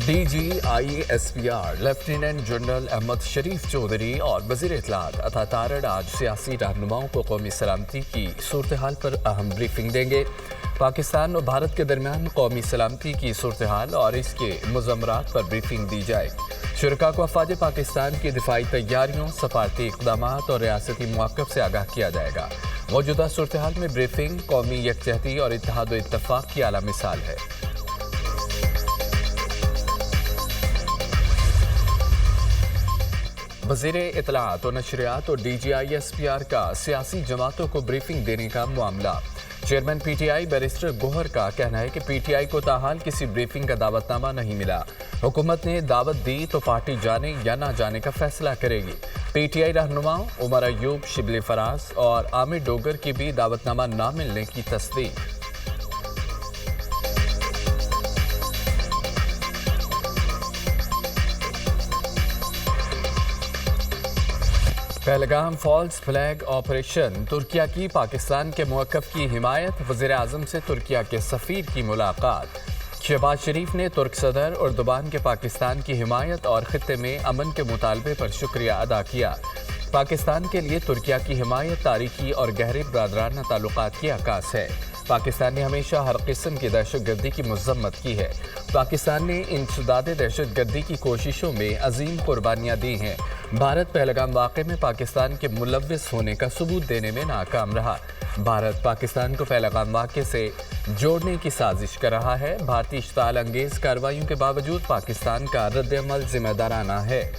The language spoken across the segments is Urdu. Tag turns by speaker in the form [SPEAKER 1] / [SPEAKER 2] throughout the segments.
[SPEAKER 1] DGISPR لیفٹیننٹ جنرل احمد شریف چودھری اور وزیر اطلاعات عطا تارڑ آج سیاسی رہنماؤں کو قومی سلامتی کی صورتحال پر اہم بریفنگ دیں گے۔ پاکستان اور بھارت کے درمیان قومی سلامتی کی صورتحال اور اس کے مضمرات پر بریفنگ دی جائے۔ شرکاء کو افواج پاکستان کی دفاعی تیاریوں، سفارتی اقدامات اور ریاستی مواقف سے آگاہ کیا جائے گا۔ موجودہ صورتحال میں بریفنگ قومی یکجہتی اور اتحاد و اتفاق کی اعلیٰ مثال ہے۔ وزیر اطلاعات و نشریات اور DGISPR کا سیاسی جماعتوں کو بریفنگ دینے کا معاملہ۔ چیئرمین PTI بیرسٹر گوہر کا کہنا ہے کہ PTI کو تاحال کسی بریفنگ کا دعوت نامہ نہیں ملا۔ حکومت نے دعوت دی تو پارٹی جانے یا نہ جانے کا فیصلہ کرے گی۔ PTI رہنماؤں عمر ایوب، شبلی فراز اور عامر ڈوگر کی بھی دعوت نامہ نہ ملنے کی تصدیق۔ Pahalgam falls flag operation Türkiye کی پاکستان کے موقف کی حمایت، وزیر اعظم سے ترکیہ کے سفیر کی ملاقات۔ شہباز شریف نے ترک صدر اردوغان کے پاکستان کی حمایت اور خطے میں امن کے مطالبے پر شکریہ ادا کیا۔ پاکستان کے لیے ترکیہ کی حمایت تاریخی اور گہرے برادرانہ تعلقات کی عکاس ہے۔ پاکستان نے ہمیشہ ہر قسم کی دہشت گردی کی مذمت کی ہے۔ پاکستان نے انسداد دہشت گردی کی کوششوں میں عظیم قربانیاں دی ہیں۔ بھارت پہلگام واقعے میں پاکستان کے ملوث ہونے کا ثبوت دینے میں ناکام رہا۔ بھارت پاکستان کو پہلگام واقعے سے جوڑنے کی سازش کر رہا ہے۔ بھارتی اشتعال انگیز کارروائیوں کے باوجود پاکستان کا رد عمل ذمہ دارانہ ہے۔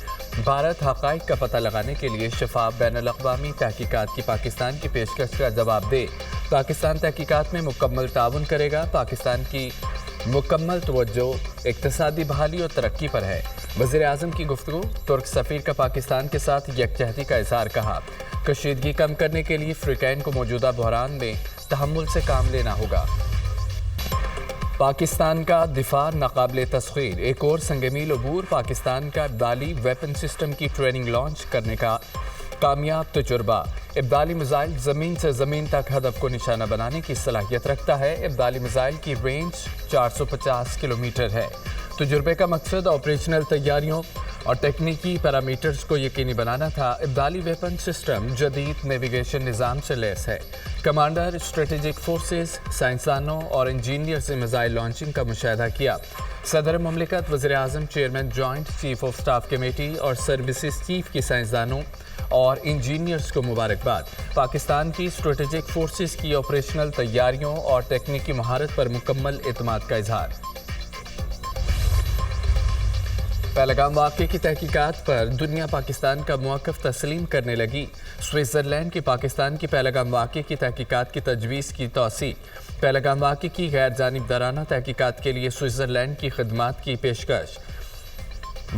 [SPEAKER 1] بھارت حقائق کا پتہ لگانے کے لیے شفاف بین الاقوامی تحقیقات کی پاکستان کی پیشکش کا جواب دے۔ پاکستان تحقیقات میں مکمل تعاون کرے گا۔ پاکستان کی مکمل توجہ اقتصادی بحالی اور ترقی پر ہے۔ وزیر اعظم کی گفتگو۔ ترک سفیر کا پاکستان کے ساتھ یکجہتی کا اظہار کہا۔ کشیدگی کم کرنے کے لیے فریقین کو موجودہ بحران میں تحمل سے کام لینا ہوگا۔ پاکستان کا دفاع ناقابل تسخیر، ایک اور سنگ میل عبور۔ پاکستان کا ابدالی ویپن سسٹم کی ٹریننگ لانچ کرنے کا کامیاب تجربہ۔ ابدالی میزائل زمین سے زمین تک ہدف کو نشانہ بنانے کی صلاحیت رکھتا ہے۔ ابدالی میزائل کی رینج 450 کلومیٹر ہے۔ تجربے کا مقصد آپریشنل تیاریوں اور تکنیکی پیرامیٹرز کو یقینی بنانا تھا۔ ابدالی ویپن سسٹم جدید نیویگیشن نظام سے لیس ہے۔ کمانڈر اسٹریٹجک فورسز، سائنسدانوں اور انجینئر سے میزائل لانچنگ کا مشاہدہ کیا۔ صدر مملکت، وزیر اعظم، chairman joint chief of staff committee اور سروسز چیف کی سائنسدانوں اور انجینئرز کو مبارکباد۔ پاکستان کی اسٹریٹجک فورسز کی آپریشنل تیاریوں اور تکنیکی مہارت پر مکمل اعتماد کا اظہار۔ پہلگام واقعے کی تحقیقات پر دنیا پاکستان کا موقف تسلیم کرنے لگی۔ سوئٹزرلینڈ کی پاکستان کی پہلگام واقعے کی تحقیقات کی تجویز کی توسیع۔ پہلگام واقعے کی غیر جانبدارانہ تحقیقات کے لیے سوئٹزرلینڈ کی خدمات کی پیشکش۔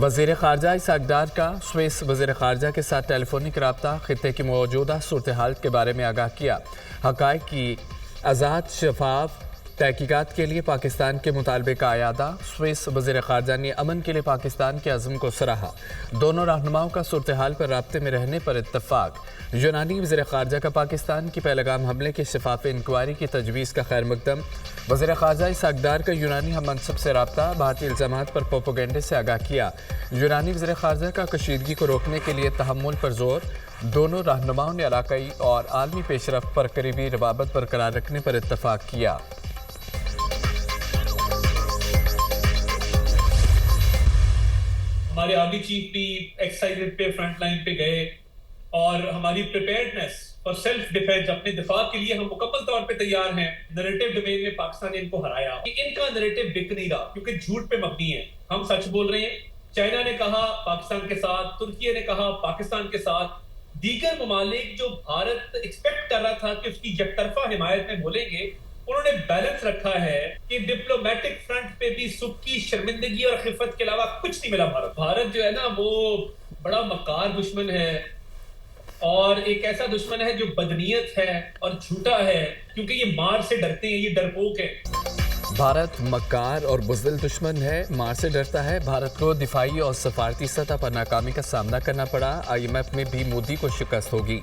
[SPEAKER 1] وزیر خارجہ اسحاق ڈار کا سوئس وزیر خارجہ کے ساتھ ٹیلی فونک رابطہ، خطے کی موجودہ صورتحال کے بارے میں آگاہ کیا۔ حقائق کی آزاد شفاف تحقیقات کے لیے پاکستان کے مطالبے کا اعادہ۔ سوئس وزیر خارجہ نے امن کے لیے پاکستان کے عزم کو سراہا۔ دونوں رہنماؤں کا صورتحال پر رابطے میں رہنے پر اتفاق۔ یونانی وزیر خارجہ کا پاکستان کی پہلگام حملے کے شفاف انکوائری کی تجویز کا خیر مقدم۔ وزیر خارجہ اسحاق ڈار کا یونانی ہم منصب سے رابطہ، بھارتی الزامات پر پروپیگنڈے سے آگاہ کیا۔ یونانی وزیر خارجہ کا کشیدگی کو روکنے کے لیے تحمل پر زور۔ دونوں رہنماؤں نے علاقائی اور عالمی پیش رفت پر قریبی روابط برقرار رکھنے پر اتفاق کیا۔
[SPEAKER 2] ہمارے آرمی چیف بھی ایکسائٹڈ پہ فرنٹ لائن پہ گئے اور ہماری پریپیئرڈنس اور سیلف ڈیفینس، اپنے دفاع کے لیے ہم مکمل طور پہ تیار ہیں۔ نریٹو ڈومین میں پاکستان نے ان کو ہرایا۔ ان کا نریٹو بک نہیں رہا کیونکہ جھوٹ پہ مبنی ہے۔ ہم سچ بول رہے ہیں۔ چائنا نے کہا پاکستان کے ساتھ، ترکیہ نے کہا پاکستان کے ساتھ، دیگر ممالک جو بھارت ایکسپیکٹ کر رہا تھا کہ اس کی یک طرفہ حمایت میں بولیں گے، انہوں نے بیلنس رکھا ہے کہ ڈپلومیٹک فرنٹ پہ بھی سکی، شرمندگی اور خفت کے علاوہ کچھ نہیں ملا۔ بھارت جو ہے نا وہ بڑا مکار دشمن ہے اور ایک ایسا دشمن ہے جو بدنیت ہے اور جھوٹا ہے، کیونکہ یہ مار سے ڈرتے ہیں، یہ ڈرپوک ہے۔
[SPEAKER 1] بھارت مکار اور بزدل دشمن ہے، مار سے ڈرتا ہے۔ بھارت کو دفاعی اور سفارتی سطح پر ناکامی کا سامنا کرنا پڑا۔ IMF میں بھی مودی کو شکست ہوگی۔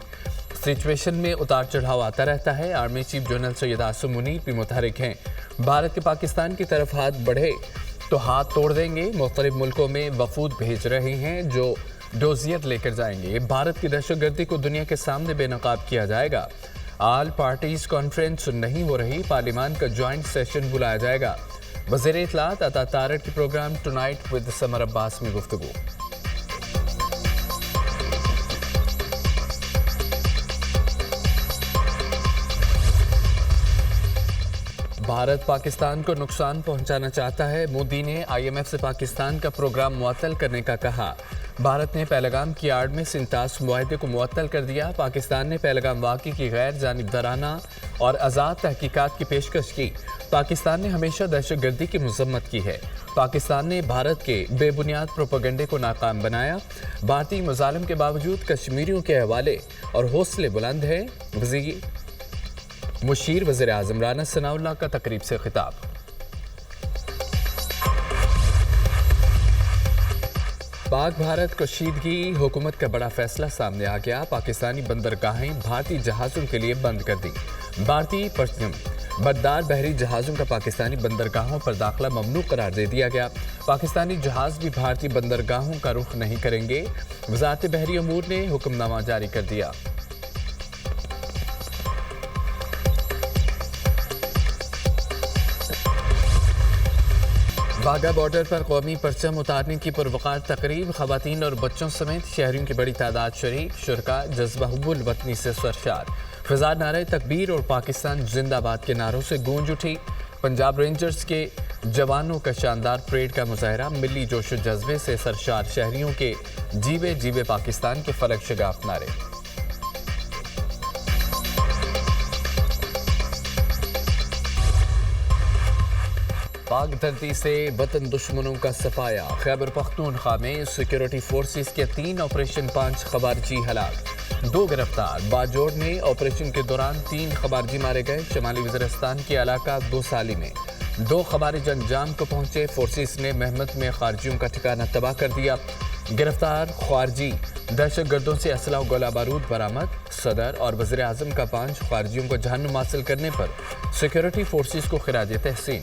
[SPEAKER 1] سچویشن میں اتار چڑھاؤ آتا رہتا ہے۔ Army chief general Syed Asim Munir بھی متحرک ہیں۔ بھارت کے پاکستان کی طرف ہاتھ بڑھے تو ہاتھ توڑ دیں گے. مختلف ملکوں میں وفود بھیج رہے ہیں جو ڈوزیئر لے کر جائیں گے. بھارت کی دہشت گردی کو دنیا کے سامنے بے نقاب کیا جائے گا. آل پارٹیز کانفرنس نہیں ہو رہی, پارلیمان کا جوائنٹ سیشن بلایا جائے گا. وزیر اطلاعات عطا تارڑ کی پروگرام ٹونائٹ ود سمر عباس میں گفتگو. بھارت پاکستان کو نقصان پہنچانا چاہتا ہے, مودی نے آئی ایم ایف سے پاکستان کا پروگرام معطل کرنے کا کہا. بھارت نے پہلگام کی آڑ میں سنتاس معاہدے کو معطل کر دیا. پاکستان نے پہلگام واقعے کی غیر جانبدارانہ اور آزاد تحقیقات کی پیشکش کی. پاکستان نے ہمیشہ دہشت گردی کی مذمت کی ہے. پاکستان نے بھارت کے بے بنیاد پروپیگنڈے کو ناکام بنایا. بھارتی مظالم کے باوجود کشمیریوں کے حوالے اور حوصلے بلند ہیں. مشیر وزیر اعظم رانا ثناء اللہ کا تقریب سے خطاب. پاک بھارت کشیدگی حکومت کا بڑا فیصلہ سامنے آ گیا. پاکستانی بندرگاہیں بھارتی جہازوں کے لیے بند کر دیں. بھارتی بردار بحری جہازوں کا پاکستانی بندرگاہوں پر داخلہ ممنوع قرار دے دیا گیا. پاکستانی جہاز بھی بھارتی بندرگاہوں کا رخ نہیں کریں گے. وزارت بحری امور نے حکم نامہ جاری کر دیا. واگا بارڈر پر قومی پرچم اتارنے کی پروقار تقریب. خواتین اور بچوں سمیت شہریوں کی بڑی تعداد شریک. شرکاء جذبہ حب الوطنی سے سرشار. فضا نعرہ تکبیر اور پاکستان زندہ باد کے نعروں سے گونج اٹھی. پنجاب رینجرز کے جوانوں کا شاندار پریڈ کا مظاہرہ. ملی جوش و جذبے سے سرشار شہریوں کے جیوے جیوے پاکستان کے فلک شگاف نعرے. پاک دھرتی سے وطن دشمنوں کا صفایا. خیبر پختونخوا میں سیکیورٹی فورسز کے 3 آپریشن 5 خوارجی ہلاک. 2 گرفتار. باجوڑ میں آپریشن کے دوران 3 خوارجی مارے گئے. شمالی وزیرستان کے علاقہ 2 سالی میں 2 خوارج انجام کو پہنچے. فورسز نے مہمت میں خارجیوں کا ٹھکانہ تباہ کر دیا. گرفتار خارجی دہشت گردوں سے اسلحہ و گولہ بارود برآمد. صدر اور وزیر اعظم کا 5 خارجیوں کو جہنم حاصل کرنے پر سیکیورٹی فورسز کو خراج تحسین.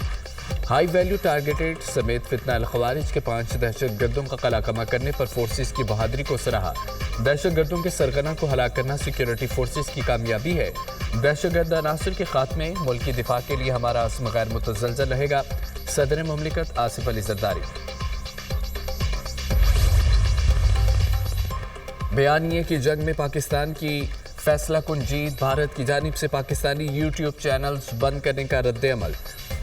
[SPEAKER 1] ہائی ویلیو ٹارگیٹڈ سمیت فتنہ الخوارج کے 5 دہشت گردوں کا قلع کما کرنے پر فورسز کی بہادری کو سراہا. دہشت گردوں کے سرغنہ کو ہلاک کرنا سیکیورٹی فورسز کی کامیابی ہے. دہشت گرد عناصر کے خاتمے ملک کی دفاع کے لیے ہمارا عزم غیر متزلزل رہے گا. صدر مملکت آصف علی زرداری. بیانیے کی جنگ میں پاکستان کی فیصلہ کن جیت. بھارت کی جانب سے پاکستانی یوٹیوب چینلز بند کرنے کا رد عمل.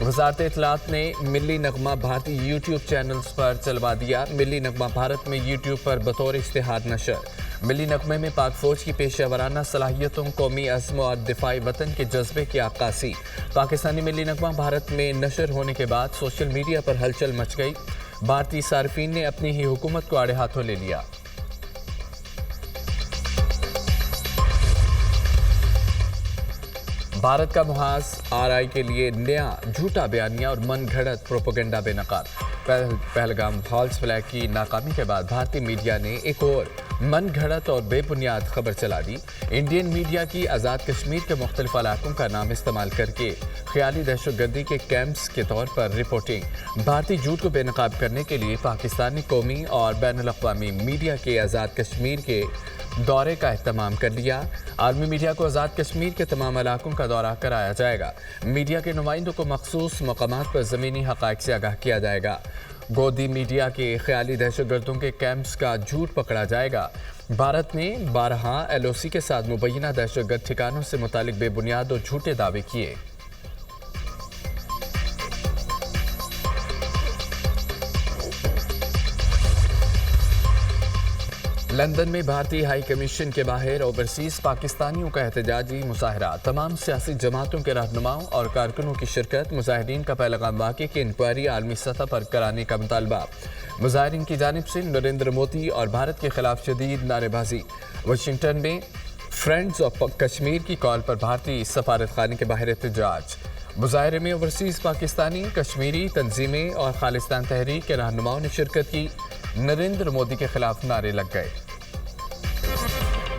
[SPEAKER 1] وزارت اطلاعات نے ملی نغمہ بھارتی یوٹیوب چینلز پر چلوا دیا. ملی نغمہ بھارت میں یوٹیوب پر بطور اشتہار نشر. ملی نغمے میں پاک فوج کی پیشہ ورانہ صلاحیتوں، قومی عزم اور دفاع وطن کے جذبے کی عکاسی. پاکستانی ملی نغمہ بھارت میں نشر ہونے کے بعد سوشل میڈیا پر ہلچل مچ گئی. بھارتی صارفین نے اپنی ہی حکومت کو آڑے ہاتھوں لے لیا. بھارت کا محاذ آر آئی کے لیے نیا جھوٹا بیانیہ اور من گھڑت پروپیگنڈا بے نقاب. پہلگام ہالز فلیگ کی ناکامی کے بعد بھارتی میڈیا نے ایک اور من گھڑت اور بے بنیاد خبر چلا دی. انڈین میڈیا کی آزاد کشمیر کے مختلف علاقوں کا نام استعمال کر کے خیالی دہشت گردی کے کیمپس کے طور پر رپورٹنگ. بھارتی جھوٹ کو بے نقاب کرنے کے لیے پاکستانی قومی اور بین الاقوامی میڈیا کے آزاد کشمیر کے دورے کا اہتمام کر لیا. عالمی میڈیا کو آزاد کشمیر کے تمام علاقوں کا دورہ کرایا جائے گا. میڈیا کے نمائندوں کو مخصوص مقامات پر زمینی حقائق سے آگاہ کیا جائے گا. گودی میڈیا کے خیالی دہشت گردوں کے کیمپس کا جھوٹ پکڑا جائے گا. بھارت نے 12 ایل او سی کے ساتھ مبینہ دہشت گرد ٹھکانوں سے متعلق بے بنیاد اور جھوٹے دعوے کیے. لندن میں بھارتی ہائی کمیشن کے باہر اوورسیز پاکستانیوں کا احتجاجی مظاہرہ. تمام سیاسی جماعتوں کے رہنماؤں اور کارکنوں کی شرکت. مظاہرین کا پہلگام واقعے کی انکوائری عالمی سطح پر کرانے کا مطالبہ. مظاہرین کی جانب سے نریندر مودی اور بھارت کے خلاف شدید نعرے بازی. واشنگٹن میں فرینڈز آف کشمیر کی کال پر بھارتی سفارت خانے کے باہر احتجاج. مظاہرے میں اوورسیز پاکستانی، کشمیری تنظیمیں اور خالصتان تحریک کے رہنماؤں نے شرکت کی. نریندر مودی کے خلاف نعرے لگ گئے.